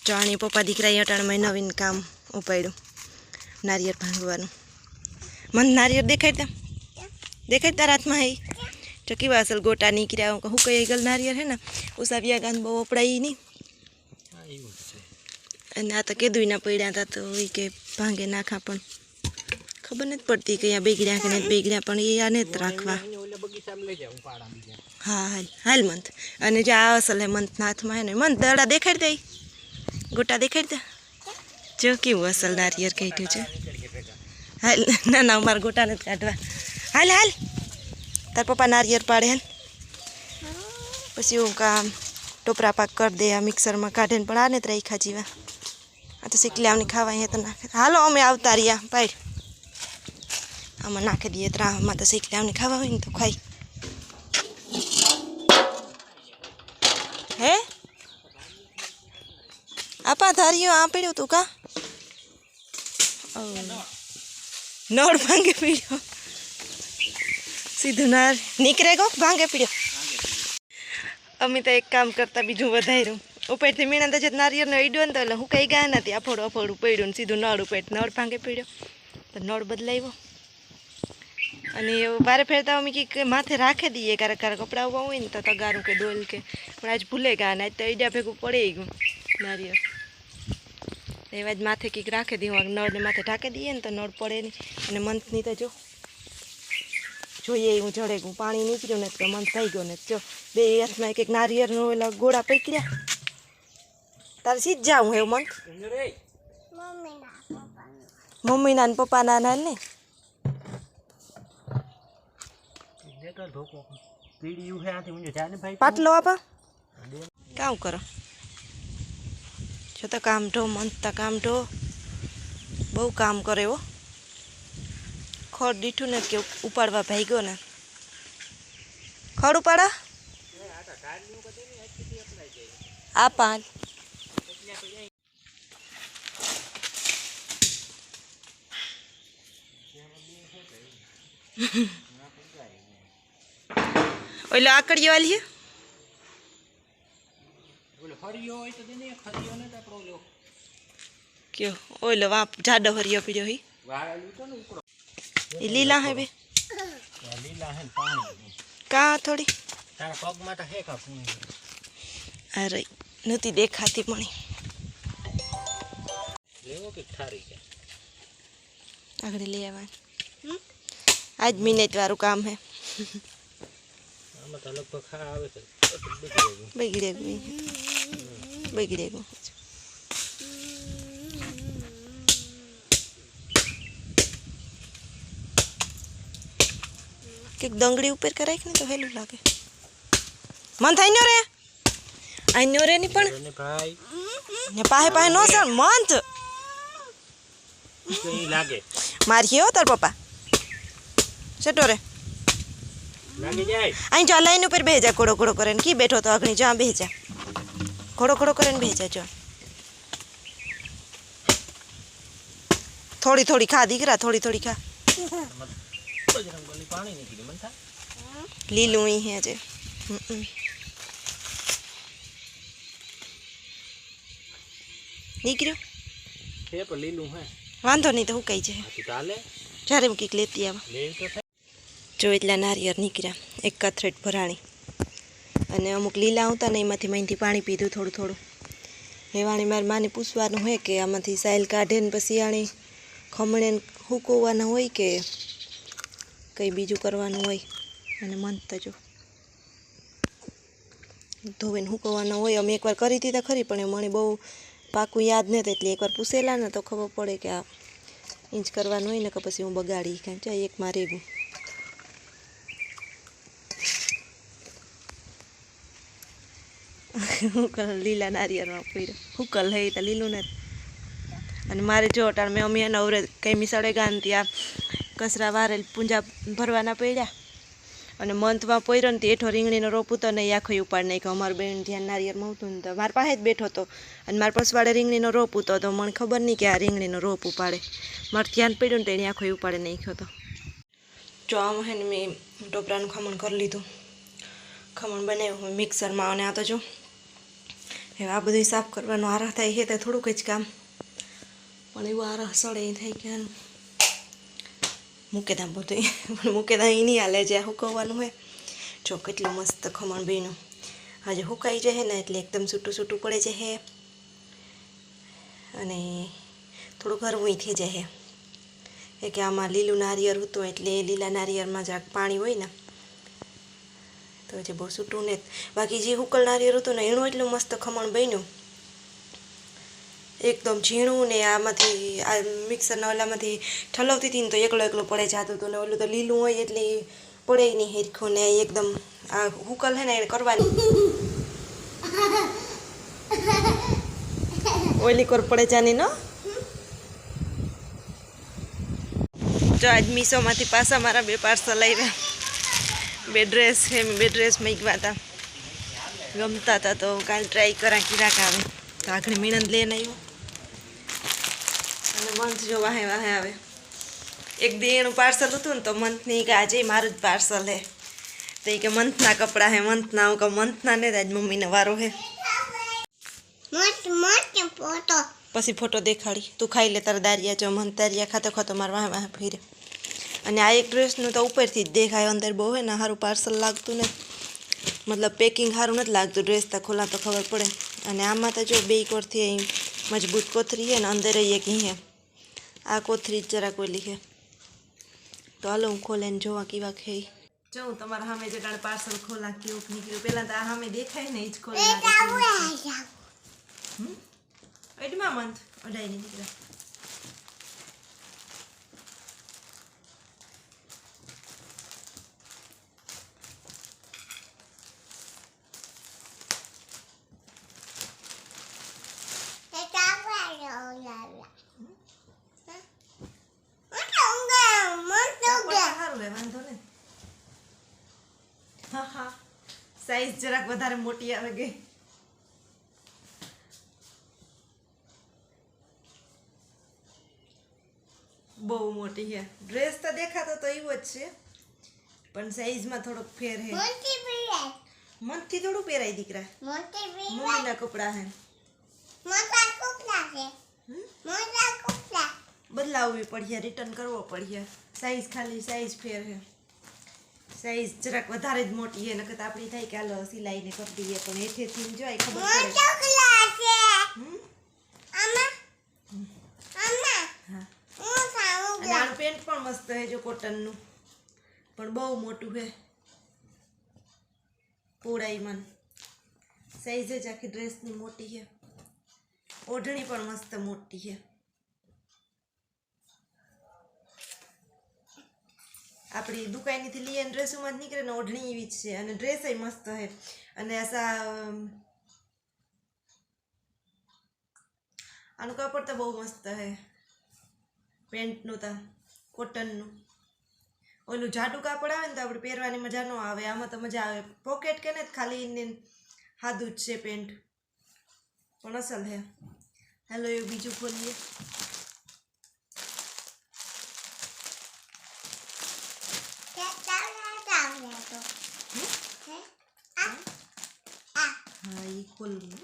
ચાણી પપ્પા દીકરાએ અટાણમાં નવીન કામ ઉપાડ્યું નારિયેળ ભાંગવાનું. મને નારિયેળ દેખાડતા રાતમાં હે તો કેવા અસલ ગોટા નીકળ્યા હું કઈ ગલ નારિયેળ હે ને ઉસાવ્યા ગાન બહુ વપરાય નહીં અને આ તો કીધું ના પડ્યા હતા તો એ કે ભાંગે નાખા પણ ખબર નથી પડતી કે અહીંયા બેગડ્યા કે નથી બેગડ્યા પણ એ આને જ રાખવા. હા હાલ મંત અને જે આ અસલ હે મંત હાથમાં હે ને મંત દડા દેખાડી દઈ ગોટા દેખાડી દે જો કેવું અસલ નારિયેળ કાઢ્યું છે. હાલ ના ના અમારા ગોટા નથી કાઢવા. હાલ હાલ તાર પપ્પા નારિયેળ પાડે હાલ પછી હું કામ ટોપરા પાક કરી દે આ મિક્સરમાં કાઢે ને પણ આને જ રાખ્યા જીવા આ તો શીખલાવની ખાવા અહીંયા તો નાખે. હાલો અમે આવતા રહ્યા પાડ આમાં નાખી દઈએ ત્રામાં તો શીખલાવની ખાવા હોય ને તો ખાઈ. હે આપા ધાર્યો આ પીડ્યું તું કા નળ ભાંગે પીડ્યો સીધું નાર નીકળે ગો ભાંગે પીડ્યો. અમે તો એક કામ કરતા બીજું વધાર્યું ઉપરથી મીણા તો જે નારિયેળનો ઈડ્યો ને તો એટલે હું કંઈ ગયા નથી અફોડું પડ્યું ને સીધું નળ ઉપર નળ ભાંગે પીડ્યો તો નળ બદલાવ્યો અને એવું વારે ફેરતા અમે કે માથે રાખી દઈએ ક્યારેક કપડાં ઉભા હોય ને તો તગારું કે ડોલ કે પણ આજ ભૂલે ગયા ને આજ તો ઈડા ભેગું પડી ગયું નારિયેળ એવા જ માથે કંઈક રાખી દઈએ નળને માથે ઢાંકી દઈએ ને તો નળ પડે નહીં. અને મંથની તો જો જોઈએ હું જડે ગયું પાણી નીકળ્યું ને તો મંથ થઈ ગયો ને જો બે હાથમાં એક નારિયેળનો ઓલા ગોળા પકડ્યા તારે સીધ જાઉં એવું મંથ મમ્મીના ને પપ્પાના ના ને પાટલો આપા કામ કરો જો તો કામ ઢો મંથતા કામ ઢો બહુ કામ કરે હો ખડ દીઠું ને કે ઉપાડવા ભાગ્યો ને ખડ ઉપાડા આ પાંચ ઓલો આકડીઓ વાલી હે કયો ઓલો વાપ જાડો હરિયો પીડ્યો હી એ લીલા હે બે કા થોડી અરે નથી દેખાતી પણ આગળ લઈ આવવાનું આજ મિનિટ વાળું કામ હે બગડે ગયું કે દંગડી ઉપર કરાય ને તો હેલું લાગે મન થાય નો રે આઈનો રે ની પણ ને પાહે પાહે નો સર મંત લાગે મારી હો તાર પપ્પા સેટો રે લાગી જાય અહીં જા લાઈન ઉપર બેહી જા કોડો કોડો કરે ને કી બેઠો તો અગણી જા બેહી જા કોડો કોડો કરે ને બેહી જા જો થોડી થોડી ખા દીકરા થોડી થોડી ખા પાણી નીકળી મન થા લીલું હે જે નીકળ્યું હે પણ લીલું હે વાંધો નહીં તો હું કઈ છે ચાલે જ્યારે હું કંઈક લેતી આવા લેવ તો જો એટલા નારિયેળ નીકળ્યા એક કથરેટ ભરાણી અને અમુક લીલા આવતા ને એમાંથી માંયથી પાણી પીધું થોડું થોડું એવાણી મારી માને પૂછવાનું હોય કે આમાંથી સાયલ કાઢે ને પછી આણી ખમણે હૂકવવાના હોય કે કંઈ બીજું કરવાનું હોય અને મન તો જો ધોઈને હૂકવવાના હોય અમે એકવાર કરી હતી તો ખરી પણ એ મને બહુ પાકું યાદ નથી એટલે એકવાર પૂછેલા ને તો ખબર પડે કે આ ઇંચ કરવાનું હોય ને કે પછી હું બગાડી કાંઈ જાય એકમાં રેગું હુકલ લીલા નારિયેળમાં પીડ્યો હુકલ હે તો લીલું ને અને મારે જો અટાણ મેં અમે નવરે કંઈ મિસાડે ગાન ત્યાં કચરા વારેલ પૂંજા ભરવાના પડ્યા અને મંથમાં પડ્યો ને એઠો રીંગણીનો રોપ હતો ને આખો ઉપાડ નાખ્યો અમારું બેન ધ્યાન નારિયેળમાં હતું ને તો મારા પાસે જ બેઠો હતો અને મારા પસવાડે રીંગણીનો રોપ હતો તો મને ખબર નહીં કે આ રીંગણીનો રોપ ઉપાડે મારું ધ્યાન પડ્યું ને તો એને આખો ઉપાડે નાખ્યો હતો. જો આમ હે ને મેં ટોપરાનું ખમણ કરી લીધું ખમણ બનાવ્યું મિક્સરમાં અને આ તો જો હવે આ બધું સાફ કરવાનો આરાહ થાય છે તો થોડુંક જ કામ, પણ એવું આરાહ સળે એ થાય કે મૂકે દામ બધું પણ મૂકે દામ એ નહીં હાલે જ્યાં હુકવવાનું હોય. જો કેટલું મસ્ત ખમણ બીનું હજુ હુકાઈ જાય ને એટલે એકદમ છૂટું છૂટું પડે છે અને થોડું હરવું થઈ જાય કે આમાં લીલું નારિયેળ હતું એટલે લીલા નારિયેળમાં જરાક પાણી હોય ને તો જે બહુ છૂટું ને. બાકી જે હુકલ નારિયેળ હતું ને એનું એટલું મસ્ત ખમણ બન્યું એકદમ ઝીણું ને આમાંથી આ મિક્સરના ઓલામાંથી ઠલવતી હતી ને તો એકલો એકલો પડે જતું હતું ને ઓલું તો લીલું હોય એટલે પડે નહીં હેરખું ને એકદમ આ હુકલ હે ને એને કરવાની ઓલી કોર પડે જાની નો. જો આજ મીશોમાંથી પાછા મારા 2 પાર્સલ આવ્યા, 2 ડ્રેસ છે. મેં 2 ડ્રેસ મૂક્યા હતા, ગમતા હતા તો કાલ ટ્રાય કરા કીરાક આવે તો આગળ મીણંદ લઈને આવ્યો અને મંથ જો વાહે વાહે આવે. એક દેનું પાર્સલ હતું ને તો મંથની કે આજે મારું જ પાર્સલ હે તો એ કે મંથના કપડાં હે મંથના. હું કહું મંથના ને આજ મમ્મીને વારો હે. પછી ફોટો દેખાડી તું ખાઈ લે તારા દારિયા. જો મન દારિયા ખાતો ખાતો મારા વાહે વાહે ફીરે. અને આ એક ડ્રેસનું તો ઉપરથી જ દેખાય, અંદર બહુ હે ને સારું પાર્સલ લાગતું ને, મતલબ પેકિંગ સારું નથી લાગતું. ડ્રેસ તો ખોલા તો ખબર પડે. અને આમાં તો જો 2 કોરથી અહીં મજબૂત કોથરી હે ને અંદર એક હે આ કોથરી જ જરાક ઓલી હે. તો હાલો હું ખોલાઈને જોવા કેવા છે. જો હું તમારા સામે જે ટાણે પાર્સલ ખોલા કેવું નીકળ્યું. પહેલાં તો આ સામે દેખાય ને એ જ ખોલી એટમાં મંથ અઢાઈ નીકળ્યા. સારું હે વાંધો ને. હા હા સાઈઝ જરાક વધારે મોટી આવે ગઈ. બહુ મોટી છે ડ્રેસ તો દેખાતો તો એવો જ છે પણ સાઈઝમાં થોડોક ફેર હે. મનથી થોડું પહેરાય દીકરા, મમ્મીના કપડા હે. બદલાવવી પડશે, રિટર્ન કરવો પડશે. સાઈઝ ખાલી સાઈઝ ફેર હે. સાઈઝ જરાક વધારે જ મોટી હે નકર આપણી થાય કે હાલો સિલાઈને કરી દઈએ પણ હેઠેથી જો ખબર પડે. હા અને આનું પેન્ટ પણ મસ્ત હે જો કોટનનું, પણ બહુ મોટું હે પોળાઈમાં. સાઈઝ જ આખી ડ્રેસની મોટી છે. ઓઢણી પણ મસ્ત મોટી છે. આપણી દુકાનેથી લઈએ ને ડ્રેસોમાં જ નીકળે ને ઓઢણી એવી જ છે અને ડ્રેસ મસ્ત છે. અને આનું કાપડ તો બહુ મસ્ત છે પેન્ટનું તો કોટનનું. ઓલું જાડું કાપડ આવે ને તો આપણે પહેરવાની મજા ન આવે, આમાં તો મજા આવે. પોકેટ કે ને ખાલી સાદું જ છે પેન્ટ પણ અસલ છે. હાલો એવું બીજું ખોલીએ. હા એ ખોલવું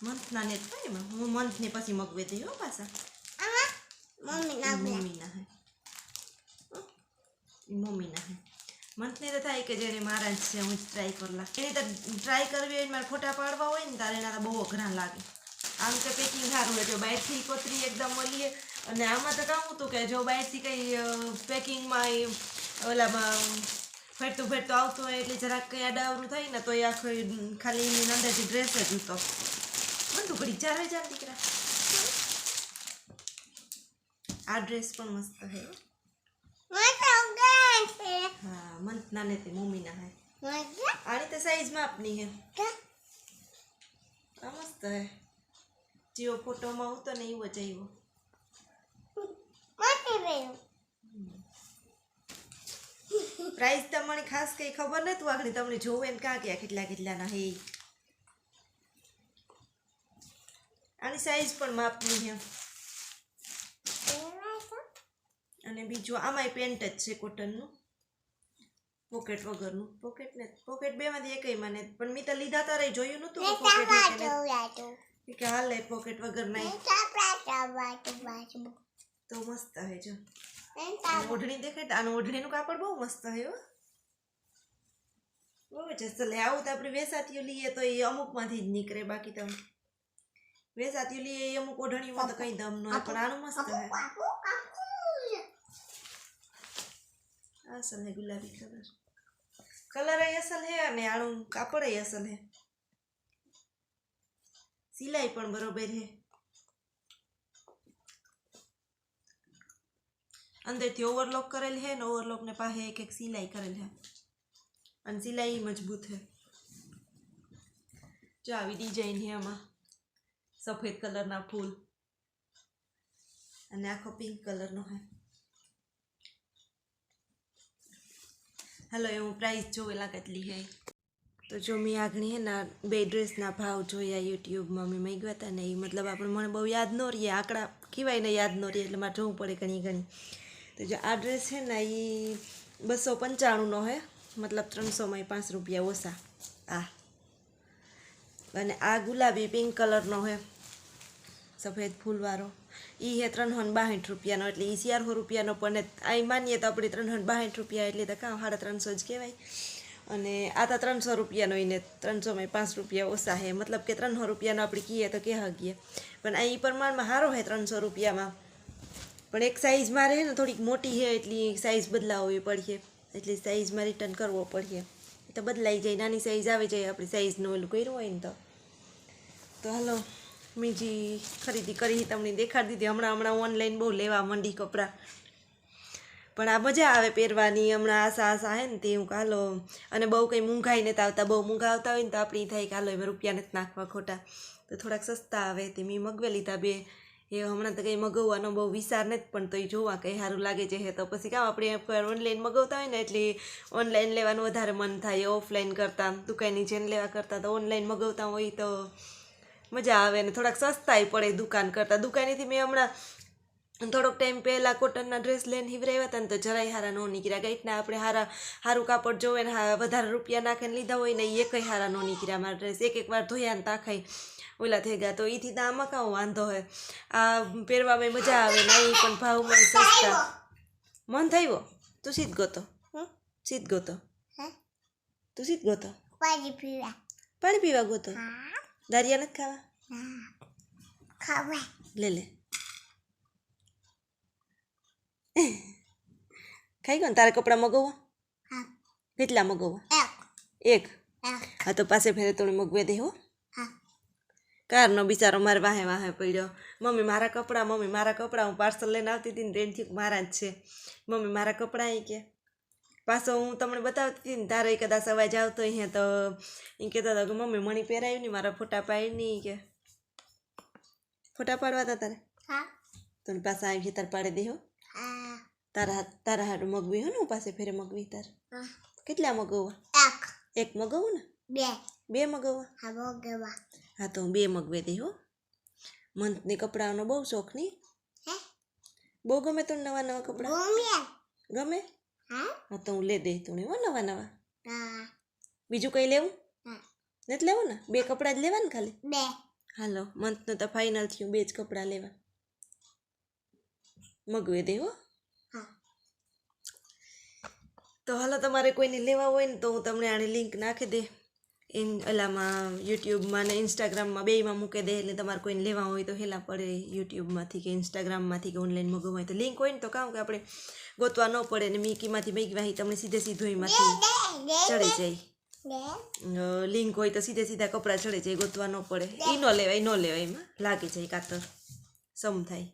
મંથના ને થાય એમાં. હું મંથને પછી મગવે દઈ હો પાછા. મમ્મીના હે મમ્મીના હે. મંથને તો થાય કે જેને મારા જ છે હું જ ટ્રાય કરલા. એની તો ટ્રાય કરવી હોય મારે ફોટા પાડવા હોય ને તારે એના તો બહુ અઘરા લાગે. આમ તો પેકિંગ સારું હોય જો બહારથી કોતરી એકદમ ઓલી અને આમાં તો કહું હતું કે જો બહારથી કંઈ પેકિંગમાં ઓલામાં ફેરતું આવતું હોય એટલે જરાક કંઈ આડાવરું થાય ને તો એ આખું ખાલી એની અંદરથી ડ્રેસ જ હતો. બધું ઘડી ચારે ચાર દીકરા. આ ડ્રેસ પણ મસ્ત છે. હા મંથના ને તે મમ્મીના હે. આની તો સાઈઝ માપની હે. આ મસ્ત હે. જેવો ફોટોમાં આવતો ને એવો જ આવ્યો. પ્રાઇસ તો મને ખાસ કંઈ ખબર નતું. આગળ તમને જોવે ને કાં ક્યાં કેટલા કેટલાના હે. આની સાઈઝ પણ માપની છે. અને બીજું આમાંય પેન્ટ જ છે કોટનનું. પોકેટ વગરનું પોકેટ ને પોકેટ બેમાંથી એકય મને પણ મેં તો લીધા તારે જોયું નતું કે પોકેટ ને કે હાલે પોકેટ વગર નહીં તો મસ્ત હે જો ઓઢણી દેખાય આનું ઓઢણીનું કાપડ બહુ મસ્ત હે હો બહુ જ અસલ હે આવું તો આપણે વેસાતીઓ લઈએ તો એ અમુકમાંથી જ નીકળે બાકી તો વેસાતીઓ લઈએ એ અમુક ઓઢણીમાં તો કઈ દમ ન હોય પણ આનું મસ્ત હે અસલ હે ગુલાબી કલર અસલ હે અને આનું કાપડ અસલ હે સિલાઈ પણ બરોબર હે અંદરથી ઓવરલોક કરેલ હે ને ઓવરલોક ને પાસે એક એક સિલાઈ કરેલ હે અને સિલાઈ મજબૂત હે જો આવી ડિઝાઇન હે આમાં સફેદ કલરના ફૂલ અને આખો પિંક કલરનો હે હાલો હું પ્રાઇસ જોવેલા કેટલી હે તો જો મેં આગણી હે ના બે ડ્રેસના ભાવ જોયા યુટ્યુબમાં મેં મંગાવ્યા હતા ને એ મતલબ આપણે મને બહુ યાદ ન રહીએ આંકડા કહેવાય ને યાદ ન રહીએ એટલે મારે જોવું પડે ઘણી તો જો આ ડ્રેસ છે ને એ 295નો હે મતલબ 300માં 5 રૂપિયા ઓછા આ અને આ ગુલાબી પિંક કલરનો હે સફેદ ફૂલવાળો એ હે 362 રૂપિયાનો એટલે એ 400 રૂપિયાનો પણ આ માનીએ તો આપણે 362 રૂપિયા એટલે તો કાં 350 જ કહેવાય અને આ તો 300 રૂપિયાનો એને 300માં 5 રૂપિયા ઓછા હે મતલબ કે 300 રૂપિયાનો આપણે કહીએ તો કે હગીએ પણ આ એ પ્રમાણમાં સારો હે 300 રૂપિયામાં પણ એક સાઈઝ મારે હે ને થોડીક મોટી હે એટલી સાઈઝ બદલાવવી પડશે એટલે સાઈઝમાં રિટર્ન કરવો પડશે તો બદલાઈ જાય નાની સાઈઝ આવે જાય આપણી સાઈઝનું ઓલું કર્યું હોય ને તો હાલો બીજી ખરીદી કરી તમને દેખાડી દીધી હમણાં ઓનલાઈન બહુ લેવા માંડી કપડાં પણ આ મજા આવે પહેરવાની હમણાં આશા હે ને તે હું હાલો અને બહુ કંઈ મૂંઘાઈ નથી આવતા બહુ મૂંઘા આવતા હોય ને તો આપણી થાય કે હાલો એમાં રૂપિયા નથી નાખવા ખોટા તો થોડાક સસ્તા આવે તે મેં મગવે લીધા બે એ હમણાં તો કંઈ મગવવાનો બહુ વિચાર નથી પણ તો એ જોવા કંઈ સારું લાગે છે તો પછી કામ આપણે ઓનલાઈન મગવતા હોય ને એટલે ઓનલાઈન લેવાનું વધારે મન થાય ઓફલાઈન કરતાં દુકાનની જેને લેવા કરતાં તો ઓનલાઈન મગવતા હોય તો મજા આવે ને થોડાક સસ્તાય પડે દુકાન કરતાં દુકાનેથી મેં હમણાં થોડોક ટાઈમ પહેલાં કોટનના ડ્રેસ લઈને હિવરાવ્યા હતા ને તો જરાય હારા ન નીકળ્યા ગાઈટના આપણે સારું કાપડ જોવે ને વધારે રૂપિયા નાખીને લીધા હોય ને એ કંઈ હારા ન નીકળ્યા મારા ડ્રેસ એક વાર ધોયા ને તાખાઈ ઓલા થઈ ગયા તો એથી તો આમાં કાં વાંધો હોય આ પહેરવામાં મજા આવે ને એ પણ ભાવમાં સસ્તા મન થયો તું સીધ ગોતો તું સીધ ગોતો પાણી પીવા ગોતો દારિયા નથી ખાવા લે ખાઈ ગયો ને તારે કપડાં મગવવા કેટલા મગવવા એક હા તો પાસે ફેરે થોડી મગવે દે હો કારનો બિચારો મારે વાહે પડ્યો મમ્મી મારા કપડાં હું પાર્સલ લઈને આવતી હતી ને ટ્રેનથી મારા જ છે મમ્મી મારા કપડાં અહીં કે પાછો હું તમને બતાવતી હતી ને તારે કદાચ અવાજ આવતો અહીંયા તો એ કહેતા હતા કે મમ્મી મણી પહેરાયું નહીં મારા ફોટા પાડી નહીં કે ફોટા પાડવા હતા તારે તો પાછા આવી છે તારે પાડી દે હો તારા હારું મગવી હો ને હું પાસે ફેરે મગવી તાર કેટલા મગવવા એક મગવું ને બે મગવવા હા તો હું 2 મગવી દઈ હો મંથની કપડાનો બહુ શોખ નહીં બહુ ગમે તો નવા કપડાં ગમે હા તો હું લે દઈ તું હો નવા બીજું કંઈ લેવું નથી લેવું ને 2 કપડાં જ લેવા ને ખાલી હાલો મંથનું તો ફાઇનલ થયું 2 જ કપડાં લેવા મગવી દે હો તો હાલો તમારે કોઈને લેવા હોય ને તો હું તમને આની લિંક નાખી દે ઓલામાં યુટ્યુબમાં ને ઇન્સ્ટાગ્રામમાં બેયમાં મૂકી દે એટલે તમારે કોઈને લેવા હોય તો હેલા પડે યુટ્યુબમાંથી કે ઇન્સ્ટાગ્રામમાંથી કે ઓનલાઈન મગાવવા હોય તો લિંક હોય ને તો કામ કે આપણે ગોતવા ન પડે ને મીકીમાંથી મેગવાહી તમને સીધું એમાંથી ચડી જાય લિંક હોય તો સીધા કપડાં ચડે જાય ગોતવા ન પડે એ ન લેવાય એમાં લાગી જાય કાતર સમ થાય